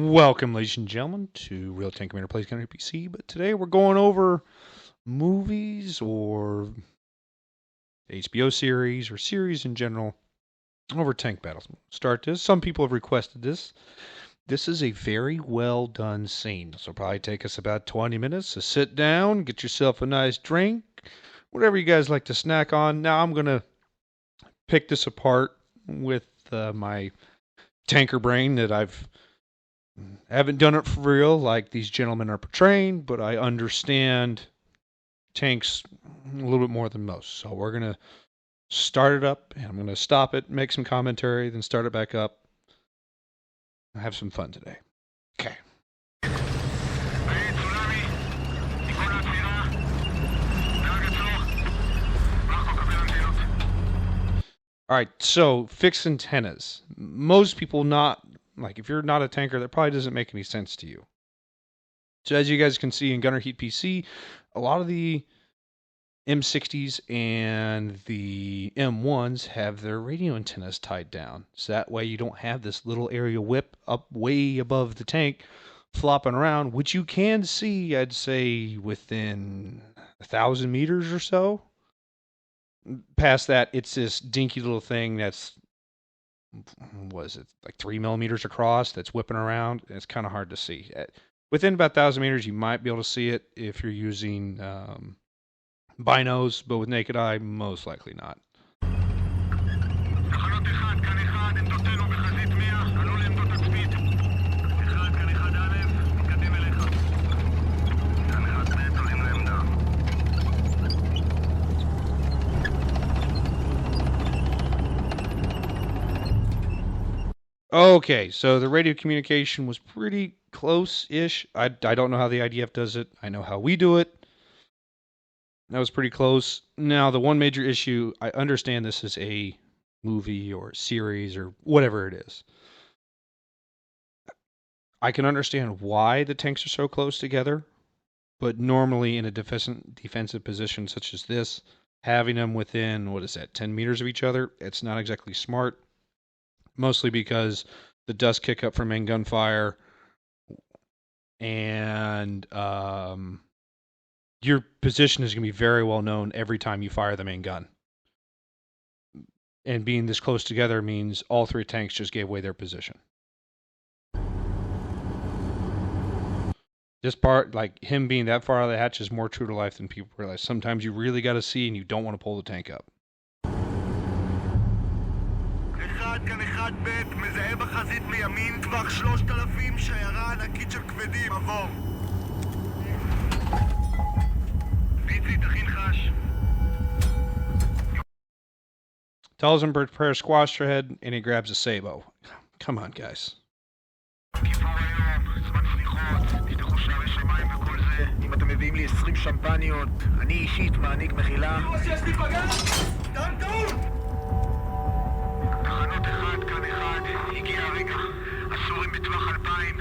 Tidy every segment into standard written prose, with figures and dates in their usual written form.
Welcome, ladies and gentlemen, to Real Tank Commander Plays Counter PC. But today we're going over movies or HBO series or series in general over tank battles. Start this. Some people have requested this. This is a very well done scene. This will probably take us about 20 minutes. So sit down, get yourself a nice drink, whatever you guys like to snack on. Now I'm going to pick this apart with my tanker brain that I haven't done it for real like these gentlemen are portraying, but I understand tanks a little bit more than most. So we're going to start it up, and I'm going to stop it, make some commentary, then start it back up. Have some fun today. Okay. All right, so fixed antennas. Most people not, like if you're not a tanker, that probably doesn't make any sense to you. So as you guys can see in Gunner Heat PC, a lot of the M60s and the M1s have their radio antennas tied down. So that way you don't have this little aerial whip up way above the tank flopping around, which you can see, I'd say, within 1,000 meters or so. Past that, it's this dinky little thing that's, what is it, like 3 millimeters across that's whipping around. And it's kind of hard to see. Within about 1,000 meters, you might be able to see it if you're using binos, but with naked eye, most likely not. Okay, so the radio communication was pretty close-ish. I don't know how the IDF does it. I know how we do it. That was pretty close. Now, the one major issue, I understand this is a movie or series or whatever it is. I can understand why the tanks are so close together, but normally in a defensive position such as this, having them within, 10 meters of each other, it's not exactly smart. Mostly because the dust kick up from main gunfire and your position is going to be very well known every time you fire the main gun. And being this close together means all three tanks just gave away their position. This part, like him being that far out of the hatch, is more true to life than people realize. Sometimes you really got to see and you don't want to pull the tank up. כאן אחד ב' מזהה בחזית מימין טווח 3,000 שיירה ענקית של כבדים עבור פיצי תכין חש Tells him to prepare squash their head and he grabs a Sabo. Come on, guys. כיפור היום, זמן סליחות, תפתחו שערי שמיים וכל זה אם אתם מביאים לי 20 שמפניות אני אישית מעניק מחילה תראו שיש לי פגז! דן דון! תחנות אחד, כאן אחד, הגיע הרגע. הסורים בטווח 2,000.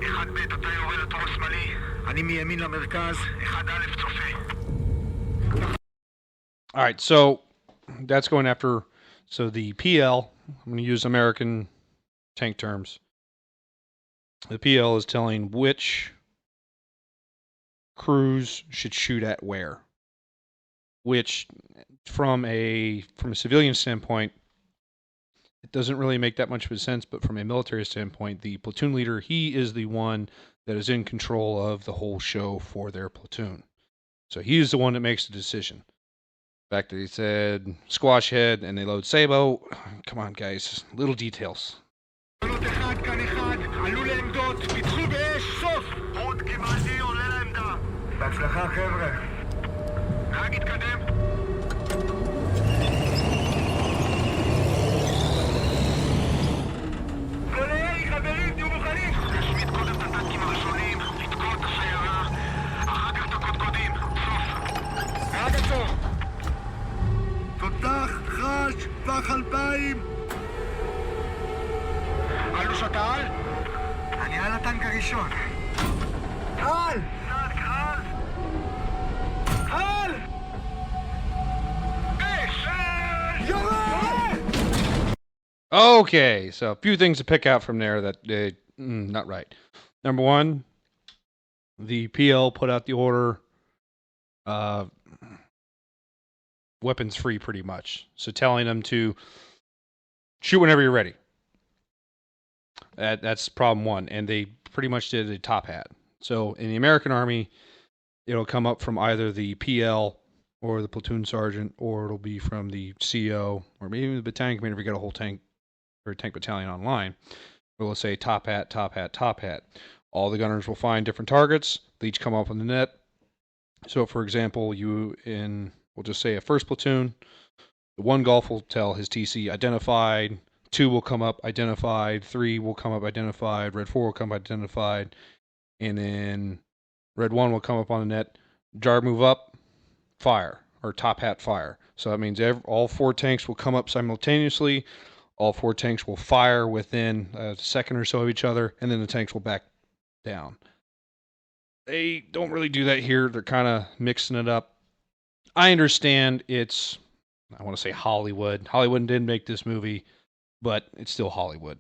אחד ב' אתה יורה לתור השמאלי. אני מימין למרכז. אחד א' צופה. Alright, so that's going after, so the PL, I'm going to use American tank terms. The PL is telling which crews should shoot at where. Which, from a civilian standpoint, it doesn't really make that much of a sense, but from a military standpoint, the platoon leader, he is the one that is in control of the whole show for their platoon. So he is the one that makes the decision. The fact that he said squash head and they load Sabo, come on guys, little details. בהצלחה חבר'ה. נהג יתקדם. חברים, תהיו מוכנים! להשמיד קודם את הטנקים הראשונים, לתקוע את השיירה, אחר כך את הקודקודים, סוף! עד הסוף! תותח, חש, טווח 2,000! עלו שאתה על? אני על הטנק הראשון. על! טנק, על! על! יורה! Okay, so a few things to pick out from there that Not right. Number one, the PL put out the order, uh, weapons free, pretty much. So telling them to shoot whenever you're ready. That's problem one. And they pretty much did a top hat. So in the American Army, it'll come up from either the PL or the platoon sergeant, or it'll be from the CO, or maybe the battalion commander if you got a whole tank or a tank battalion online. It'll say top hat, top hat, top hat. All the gunners will find different targets. They each come up on the net. So, for example, we'll just say a first platoon, the one golf will tell his TC identified, 2 will come up identified, 3 will come up identified, red 4 will come up identified, and then red 1 will come up on the net, jar move up, fire, or top hat fire. So that means all 4 tanks will come up simultaneously, all 4 tanks will fire within a second or so of each other, and then the tanks will back down. They don't really do that here. They're kind of mixing it up. I understand it's, I want to say Hollywood. Hollywood didn't make this movie, but it's still Hollywood.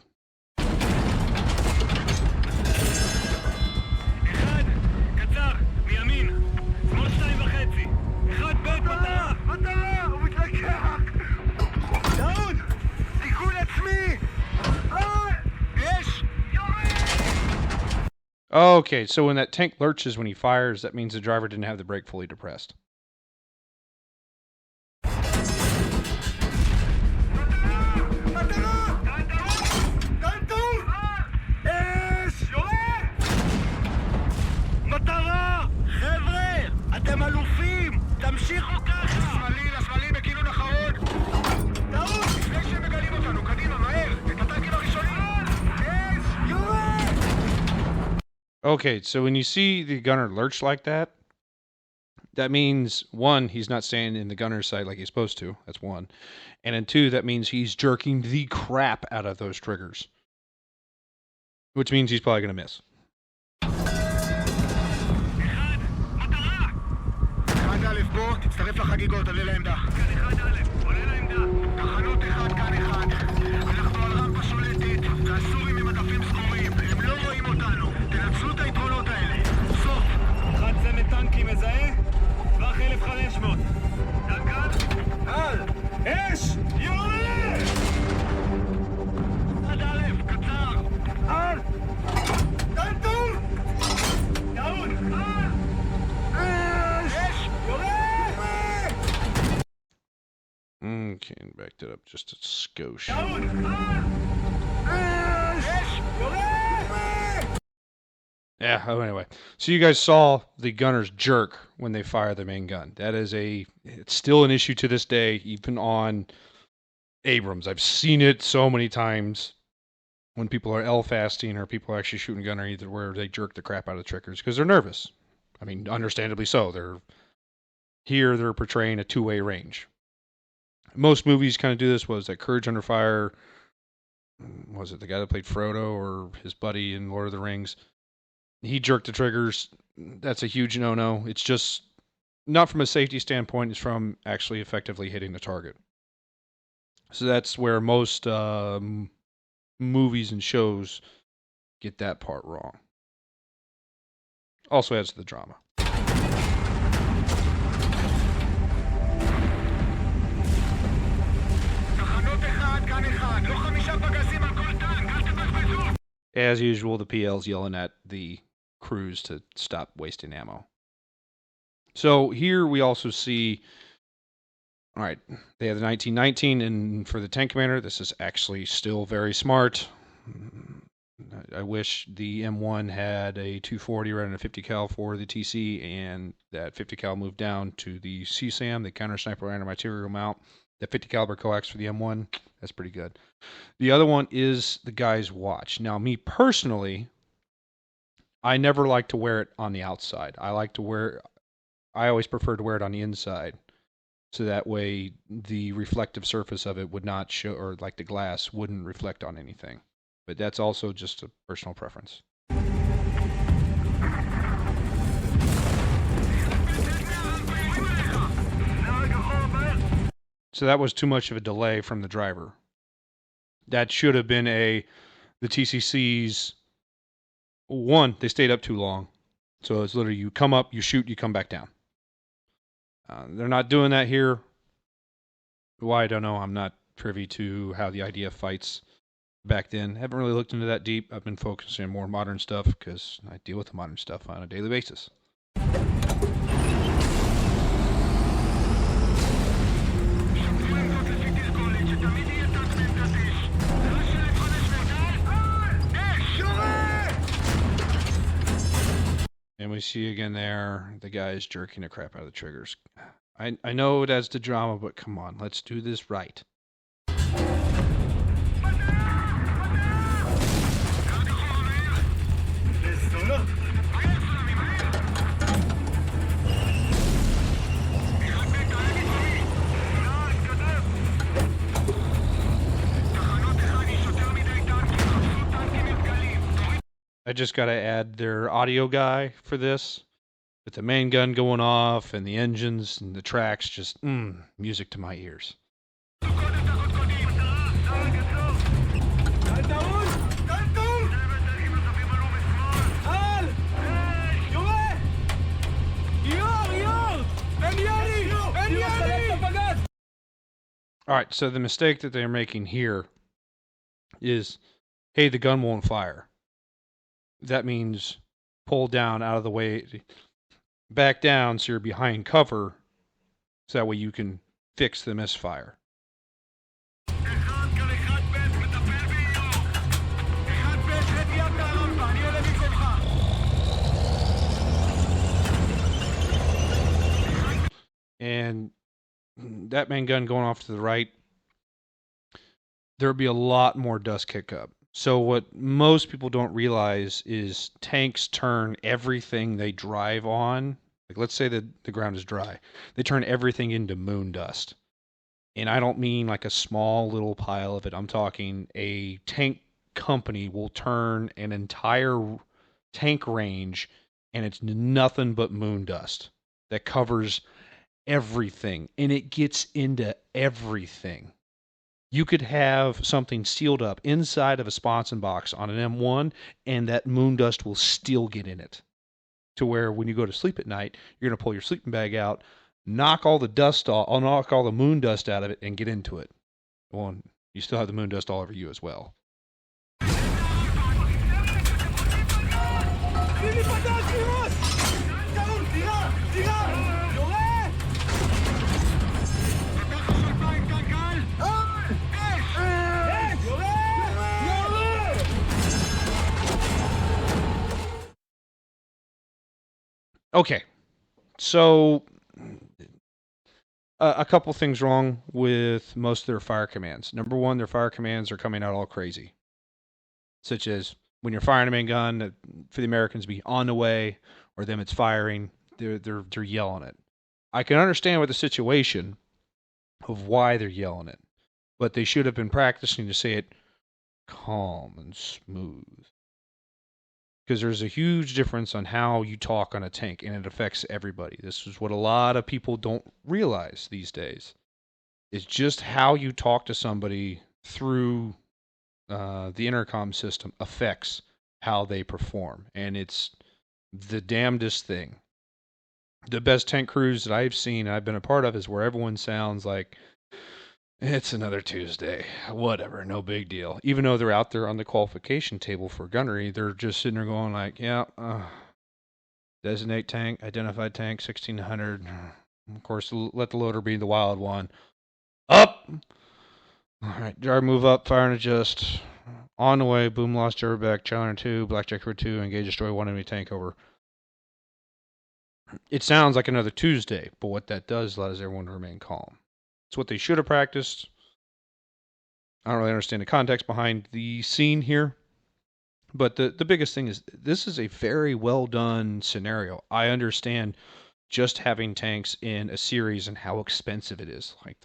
Okay, so when that tank lurches when he fires, that means the driver didn't have the brake fully depressed. Okay, so when you see the gunner lurch like that, that means, 1, he's not staying in the gunner's sight like he's supposed to. That's 1. And then 2, that means he's jerking the crap out of those triggers. Which means he's probably going to miss. Okay, and backed it up just a skosh. Yeah, anyway. So you guys saw the gunners jerk when they fire the main gun. It's still an issue to this day, even on Abrams. I've seen it so many times when people are L-fasting or people are actually shooting a gunner, either where they jerk the crap out of the triggers because they're nervous. I mean, understandably so. They're portraying a two-way range. Most movies kind of do this. Was that Courage Under Fire? Was it the guy that played Frodo or his buddy in Lord of the Rings? He jerked the triggers. That's a huge no-no. It's just not from a safety standpoint. It's from actually effectively hitting the target. So that's where most movies and shows get that part wrong. Also adds to the drama. As usual, the PL's yelling at the crews to stop wasting ammo. So here we also see, all right, they have the 1919, and for the tank commander, this is actually still very smart. I wish the M1 had a 240 rather than a 50 cal for the TC, and that 50 cal moved down to the CSAM, the counter sniper anti-material mount. The 50 caliber coax for the M1, that's pretty good. The other one is the guy's watch. Now, me personally, I never like to wear it on the outside. I always prefer to wear it on the inside. So that way the reflective surface of it would not show, or like the glass wouldn't reflect on anything. But that's also just a personal preference. So that was too much of a delay from the driver. That should have been the TCC's One, they stayed up too long. So it's literally you come up, you shoot, you come back down. They're not doing that here. Why, I don't know. I'm not privy to how the IDF fights back then. Haven't really looked into that deep. I've been focusing on more modern stuff because I deal with the modern stuff on a daily basis. And we see again there, the guy's jerking the crap out of the triggers. I know it adds to drama, but come on, let's do this right. I just got to add their audio guy for this, with the main gun going off and the engines and the tracks, just music to my ears. All right, so the mistake that they're making here is, hey, the gun won't fire. That means pull down out of the way, back down so you're behind cover, so that way you can fix the misfire. And that main gun going off to the right, there'll be a lot more dust kick up. So what most people don't realize is tanks turn everything they drive on. Like, let's say that the ground is dry. They turn everything into moon dust. And I don't mean like a small little pile of it. I'm talking a tank company will turn an entire tank range and it's nothing but moon dust that covers everything. And it gets into everything. You could have something sealed up inside of a Sponson box on an M1, and that moon dust will still get in it. To where when you go to sleep at night, you're going to pull your sleeping bag out, knock all the dust off, knock all the moon dust out of it, and get into it. Well, you still have the moon dust all over you as well. Okay, so a couple things wrong with most of their fire commands. Number one, their fire commands are coming out all crazy, such as when you're firing a main gun, for the Americans to be on the way, or them it's firing, they're yelling it. I can understand with the situation of why they're yelling it, but they should have been practicing to say it calm and smooth. Because there's a huge difference on how you talk on a tank, and it affects everybody. This is what a lot of people don't realize these days. It's just how you talk to somebody through the intercom system affects how they perform, and it's the damnedest thing. The best tank crews that I've seen, I've been a part of, is where everyone sounds like it's another Tuesday. Whatever, no big deal. Even though they're out there on the qualification table for gunnery, they're just sitting there going like, yeah, designate tank, identified tank, 1600. Of course, let the loader be the wild one. Up! All right, jar move up, fire and adjust. On the way, boom lost Jerback, Challenger 2, Blackjack for 2, engage destroy one enemy tank over. It sounds like another Tuesday, but what that does allows everyone to remain calm. It's what they should have practiced. I don't really understand the context behind the scene here. But the biggest thing is this is a very well done scenario. I understand just having tanks in a series and how expensive it is. Like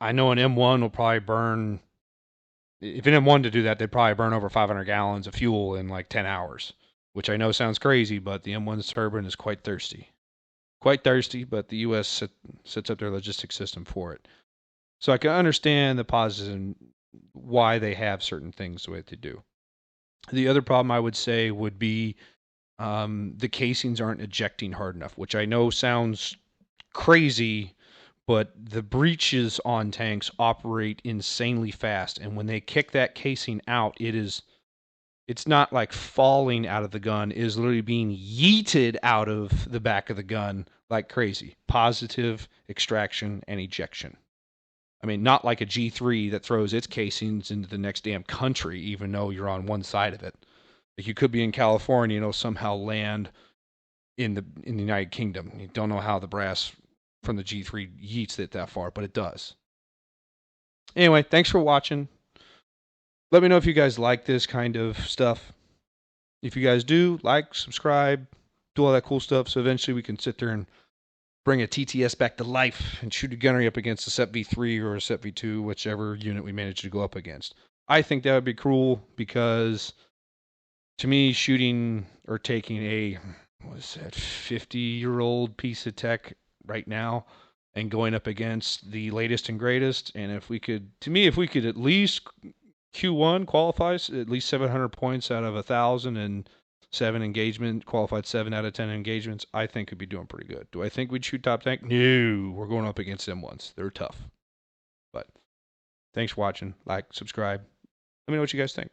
I know an M1 will probably burn, if an M1 to do that, they'd probably burn over 500 gallons of fuel in like 10 hours, which I know sounds crazy, but the M1's turbine is quite thirsty. Quite thirsty, but the U.S. sets up their logistics system for it. So I can understand the positives and why they have certain things the way they do. The other problem I would say would be the casings aren't ejecting hard enough, which I know sounds crazy, but the breeches on tanks operate insanely fast, and when they kick that casing out, it's not like falling out of the gun, it is literally being yeeted out of the back of the gun like crazy. Positive extraction and ejection. I mean, not like a G3 that throws its casings into the next damn country, even though you're on one side of it. Like you could be in California and it'll somehow land in the United Kingdom. You don't know how the brass from the G3 yeets it that far, but it does. Anyway, thanks for watching. Let me know if you guys like this kind of stuff. If you guys do, like, subscribe, do all that cool stuff, so eventually we can sit there and bring a TTS back to life and shoot a gunnery up against a SEP V3 or a SEP V2, whichever unit we manage to go up against. I think that would be cool because, to me, shooting or taking a, what is that, 50-year-old piece of tech right now and going up against the latest and greatest, and if we could, to me, if we could at least Q1 qualifies at least 700 points out of 1,007 engagement, qualified 7 out of 10 engagements, I think we'd be doing pretty good. Do I think we'd shoot top tank? No, we're going up against them once. They're tough. But thanks for watching. Like, subscribe. Let me know what you guys think.